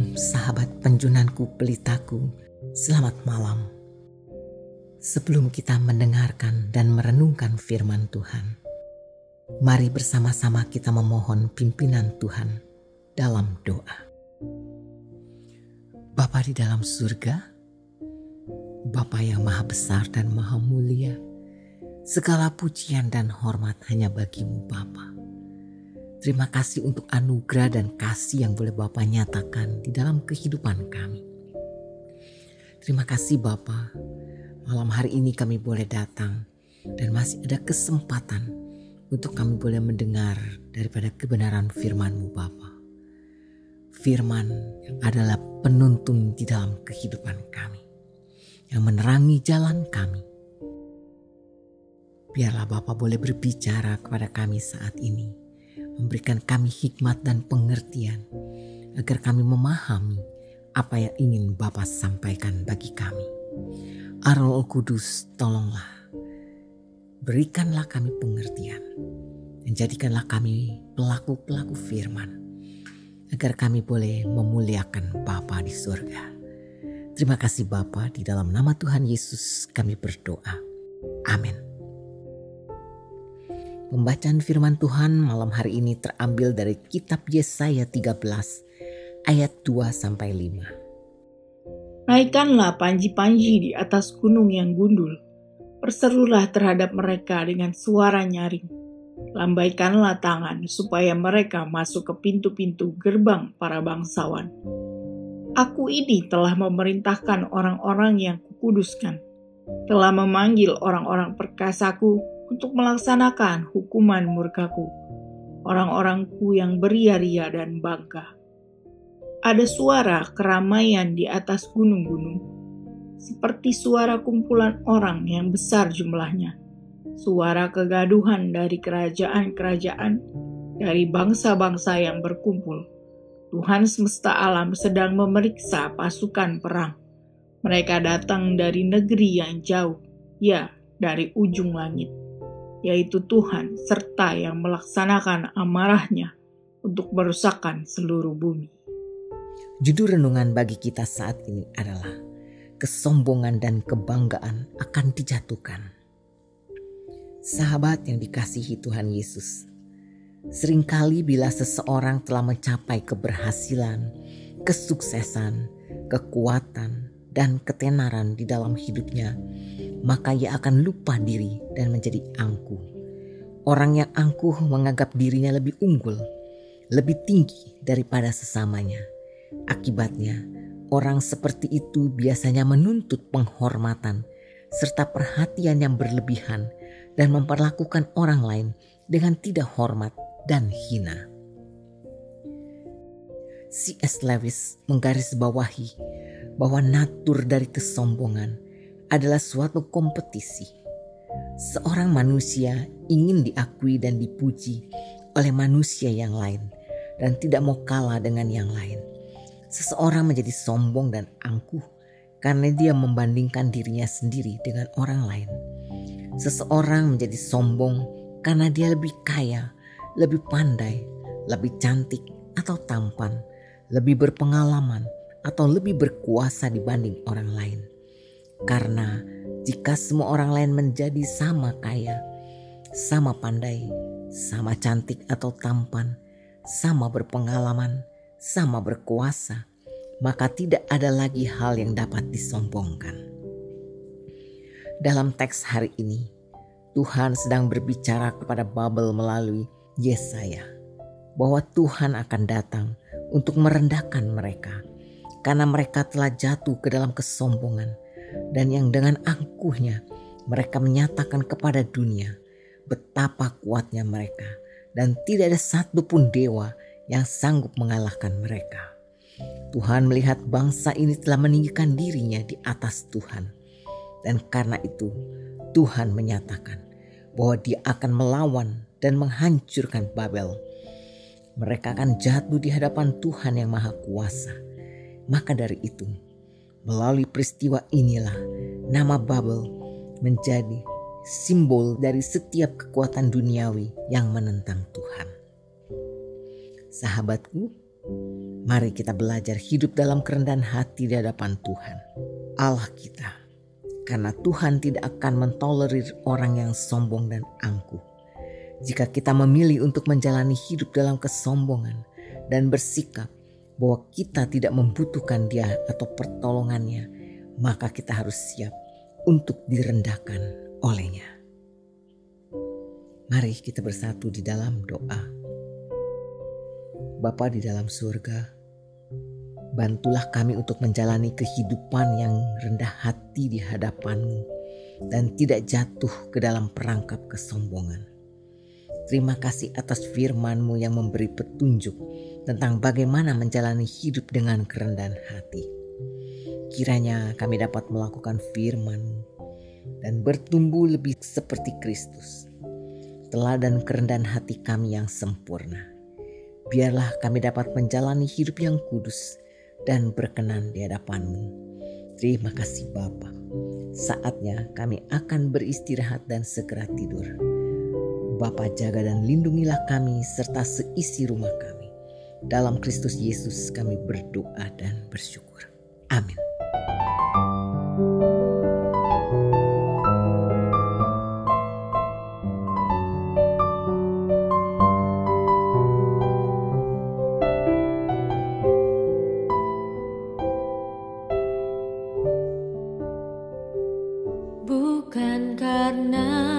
Shalom sahabat penjunanku pelitaku, selamat malam. Sebelum kita mendengarkan dan merenungkan firman Tuhan, mari bersama-sama kita memohon pimpinan Tuhan dalam doa. Bapa di dalam surga, Bapa yang maha besar dan maha mulia, segala pujian dan hormat hanya bagimu Bapa. Terima kasih untuk anugerah dan kasih yang boleh Bapa nyatakan di dalam kehidupan kami. Terima kasih Bapa, malam hari ini kami boleh datang dan masih ada kesempatan untuk kami boleh mendengar daripada kebenaran firman-Mu Bapa. Firman yang adalah penuntun di dalam kehidupan kami, yang menerangi jalan kami. Biarlah Bapa boleh berbicara kepada kami saat ini, memberikan kami hikmat dan pengertian agar kami memahami apa yang ingin Bapa sampaikan bagi kami. Roh Kudus, tolonglah, berikanlah kami pengertian dan jadikanlah kami pelaku-pelaku firman agar kami boleh memuliakan Bapa di surga. Terima kasih Bapa, di dalam nama Tuhan Yesus kami berdoa. Amin. Pembacaan firman Tuhan malam hari ini terambil dari kitab Yesaya 13 ayat 2-5. Naikkanlah panji-panji di atas gunung yang gundul. Perserulah terhadap mereka dengan suara nyaring. Lambaikanlah tangan supaya mereka masuk ke pintu-pintu gerbang para bangsawan. Aku ini telah memerintahkan orang-orang yang kukuduskan, telah memanggil orang-orang perkasaku untuk melaksanakan hukuman murkaku, orang-orangku yang beria-ria dan bangga. Ada suara keramaian di atas gunung-gunung, seperti suara kumpulan orang yang besar jumlahnya, suara kegaduhan dari kerajaan-kerajaan, dari bangsa-bangsa yang berkumpul. Tuhan semesta alam sedang memeriksa pasukan perang. Mereka datang dari negeri yang jauh, ya, dari ujung langit, yaitu Tuhan serta yang melaksanakan amarahnya untuk merusakkan seluruh bumi. Judul renungan bagi kita saat ini adalah kesombongan dan kebanggaan akan dijatuhkan. Sahabat yang dikasihi Tuhan Yesus, seringkali bila seseorang telah mencapai keberhasilan, kesuksesan, kekuatan, dan ketenaran di dalam hidupnya, maka ia akan lupa diri dan menjadi angkuh. Orang yang angkuh menganggap dirinya lebih unggul, lebih tinggi daripada sesamanya. Akibatnya, orang seperti itu biasanya menuntut penghormatan serta perhatian yang berlebihan dan memperlakukan orang lain dengan tidak hormat dan hina. C.S. Lewis menggarisbawahi bahwa natur dari kesombongan adalah suatu kompetisi. Seorang manusia ingin diakui dan dipuji oleh manusia yang lain dan tidak mau kalah dengan yang lain. Seseorang menjadi sombong dan angkuh karena dia membandingkan dirinya sendiri dengan orang lain. Seseorang menjadi sombong karena dia lebih kaya, lebih pandai, lebih cantik atau tampan, lebih berpengalaman atau lebih berkuasa dibanding orang lain. Karena jika semua orang lain menjadi sama kaya, sama pandai, sama cantik atau tampan, sama berpengalaman, sama berkuasa, maka tidak ada lagi hal yang dapat disombongkan. Dalam teks hari ini, Tuhan sedang berbicara kepada Babel melalui Yesaya bahwa Tuhan akan datang untuk merendahkan mereka karena mereka telah jatuh ke dalam kesombongan, dan yang dengan angkuhnya mereka menyatakan kepada dunia betapa kuatnya mereka dan tidak ada satupun dewa yang sanggup mengalahkan mereka. Tuhan melihat bangsa ini telah meninggikan dirinya di atas Tuhan, dan karena itu Tuhan menyatakan bahwa Dia akan melawan dan menghancurkan Babel. Mereka akan jatuh di hadapan Tuhan yang Maha Kuasa. Maka dari itu, melalui peristiwa inilah nama Babel menjadi simbol dari setiap kekuatan duniawi yang menentang Tuhan. Sahabatku, Mari kita belajar hidup dalam kerendahan hati di hadapan Tuhan, Allah kita. Karena Tuhan tidak akan mentolerir orang yang sombong dan angkuh. Jika kita memilih untuk menjalani hidup dalam kesombongan dan bersikap bahwa kita tidak membutuhkan Dia atau pertolongannya, maka kita harus siap untuk direndahkan olehnya. Mari kita bersatu di dalam doa. Bapa di dalam surga, bantulah kami untuk menjalani kehidupan yang rendah hati di hadapan-Mu dan tidak jatuh ke dalam perangkap kesombongan. Terima kasih atas firman-Mu yang memberi petunjuk tentang bagaimana menjalani hidup dengan kerendahan hati. Kiranya kami dapat melakukan firman-Mu dan bertumbuh lebih seperti Kristus. Teladan kerendahan hati kami yang sempurna. Biarlah kami dapat menjalani hidup yang kudus dan berkenan di hadapan-Mu. Terima kasih Bapa. Saatnya kami akan beristirahat dan segera tidur. Bapa jaga dan lindungilah kami serta seisi rumah kami. Dalam Kristus Yesus kami berdoa dan bersyukur. Amin. Bukan karena